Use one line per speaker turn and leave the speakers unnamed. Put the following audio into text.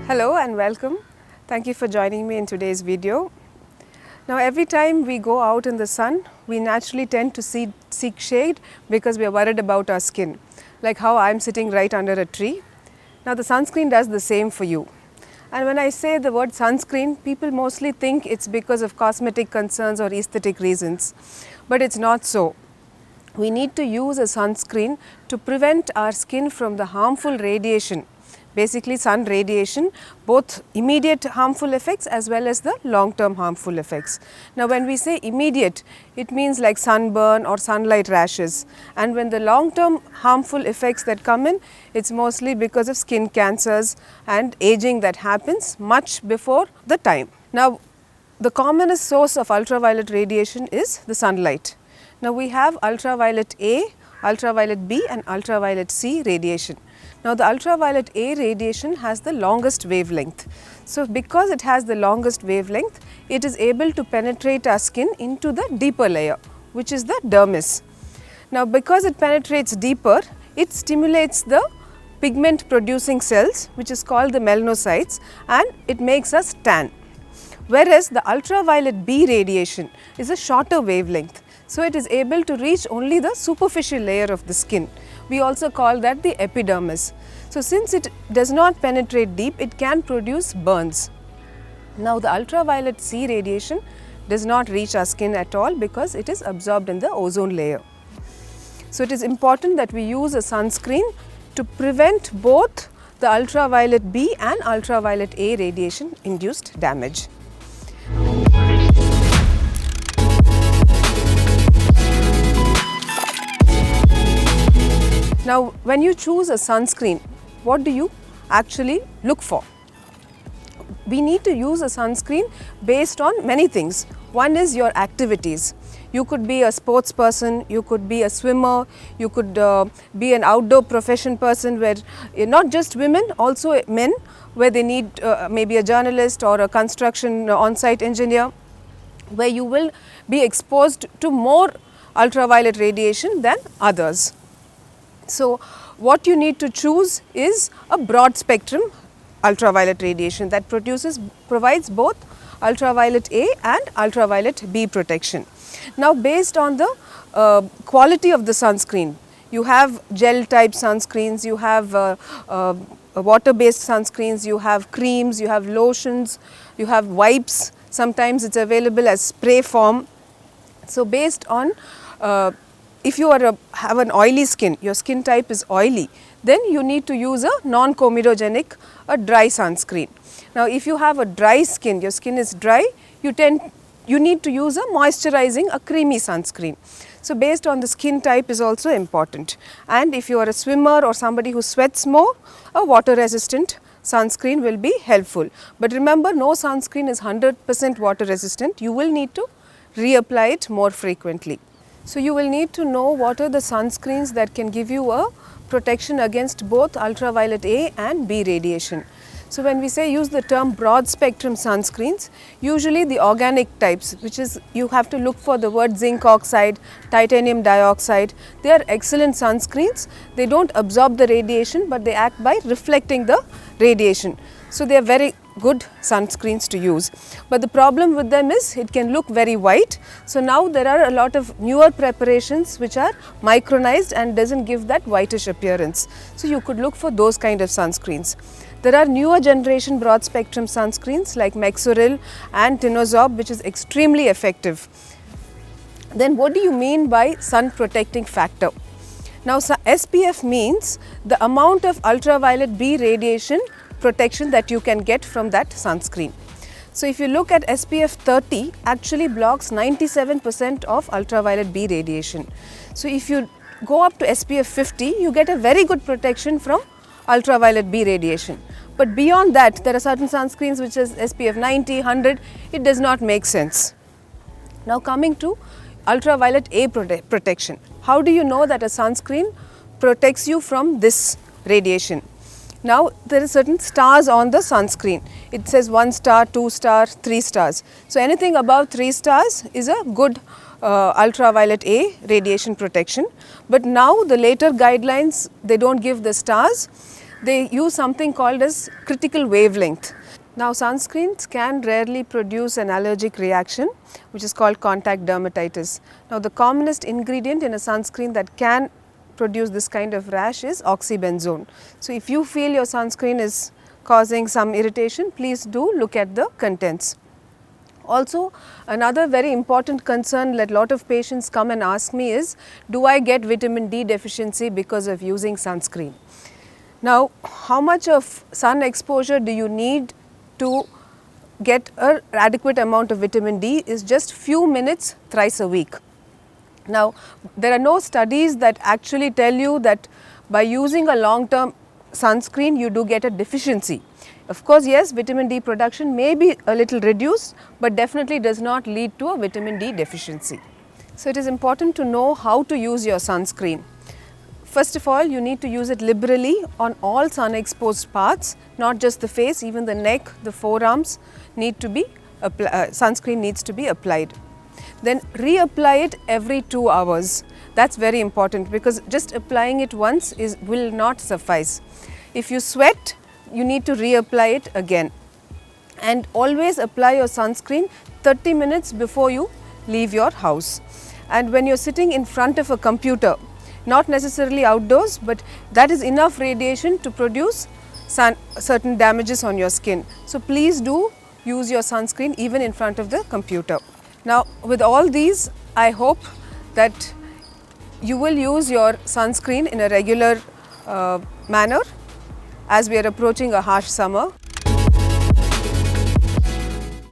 Hello and welcome. Thank you for joining me in today's video. Now every time we go out in the sun, we naturally tend to seek shade because we are worried about our skin, like how I am sitting right under a tree. Now the sunscreen does the same for you. And when I say the word sunscreen, people mostly think it's because of cosmetic concerns or aesthetic reasons, but it's not so. We need to use a sunscreen to prevent our skin from the harmful radiation, basically sun radiation, both immediate harmful effects as well as the long-term harmful effects. Now when we say immediate, it means like sunburn or sunlight rashes, and when the long-term harmful effects that come in, it's mostly because of skin cancers and aging that happens much before the time. Now the commonest source of ultraviolet radiation is the sunlight. Now we have ultraviolet A, ultraviolet B and ultraviolet C radiation. Now the ultraviolet A radiation has the longest wavelength. So because it has the longest wavelength, it is able to penetrate our skin into the deeper layer, which is the dermis. Now because it penetrates deeper, it stimulates the pigment producing cells, which is called the melanocytes, and it makes us tan. Whereas the ultraviolet B radiation is a shorter wavelength. So it is able to reach only the superficial layer of the skin. We also call that the epidermis. So since it does not penetrate deep, it can produce burns. Now the ultraviolet C radiation does not reach our skin at all because it is absorbed in the ozone layer. So it is important that we use a sunscreen to prevent both the ultraviolet B and ultraviolet A radiation induced damage. Now when you choose a sunscreen, what do you actually look for? We need to use a sunscreen based on many things. One is your activities. You could be a sports person, you could be a swimmer, you could be an outdoor profession person where not just women, also men, where they need maybe a journalist or a construction on-site engineer, where you will be exposed to more ultraviolet radiation than others. So what you need to choose is a broad spectrum ultraviolet radiation that provides both ultraviolet A and ultraviolet B protection. Now based on the quality of the sunscreen, you have gel type sunscreens, you have water based sunscreens, you have creams, you have lotions, you have wipes, sometimes it is available as spray form. So based on if you have an oily skin, your skin type is oily, then you need to use a non-comedogenic, a dry sunscreen. Now if you have a dry skin, your skin is dry, you need to use a moisturizing, a creamy sunscreen. So based on the skin type is also important. And if you are a swimmer or somebody who sweats more, a water resistant sunscreen will be helpful. But remember, no sunscreen is 100% water resistant. You will need to reapply it more frequently. So you will need to know what are the sunscreens that can give you a protection against both ultraviolet A and B radiation. So when we say use the term broad spectrum sunscreens, usually the organic types, which is you have to look for the word zinc oxide, titanium dioxide, they are excellent sunscreens. They don't absorb the radiation, but they act by reflecting the radiation. So they are very good sunscreens to use, but the problem with them is it can look very white. So now there are a lot of newer preparations which are micronized and doesn't give that whitish appearance. So you could look for those kind of sunscreens. There are newer generation broad spectrum sunscreens like Mexoril and Tinosorb, which is extremely effective. Then what do you mean by sun protecting factor? Now SPF means the amount of ultraviolet B radiation protection that you can get from that sunscreen. So if you look at SPF 30, actually blocks 97% of ultraviolet B radiation. So if you go up to SPF 50, you get a very good protection from ultraviolet B radiation. But beyond that, there are certain sunscreens which is SPF 90, 100, it does not make sense. Now coming to ultraviolet A protection. How do you know that a sunscreen protects you from this radiation? Now there are certain stars on the sunscreen. It says 1 star, 2 star, 3 stars. So anything above 3 stars is a good ultraviolet A radiation protection. But now the later guidelines, they don't give the stars. they use something called as critical wavelength. Now sunscreens can rarely produce an allergic reaction, which is called contact dermatitis. Now the commonest ingredient in a sunscreen that can produce this kind of rash is oxybenzone. So if you feel your sunscreen is causing some irritation, please do look at the contents. Also, another very important concern that a lot of patients come and ask me is, do I get vitamin D deficiency because of using sunscreen? Now, how much of sun exposure do you need to get an adequate amount of vitamin D is just few minutes thrice a week. Now, there are no studies that actually tell you that by using a long-term sunscreen you do get a deficiency. Of course, yes, vitamin D production may be a little reduced, but definitely does not lead to a vitamin D deficiency. So, it is important to know how to use your sunscreen. First of all, you need to use it liberally on all sun exposed parts, not just the face, even the neck, the forearms need to be, sunscreen needs to be applied. Then reapply it every 2 hours. That's very important because just applying it once will not suffice. If you sweat, you need to reapply it again. And always apply your sunscreen 30 minutes before you leave your house. And when you're sitting in front of a computer, not necessarily outdoors, but that is enough radiation to produce certain damages on your skin. So please do use your sunscreen even in front of the computer. Now with all these, I hope that you will use your sunscreen in a regular manner as we are approaching a harsh summer.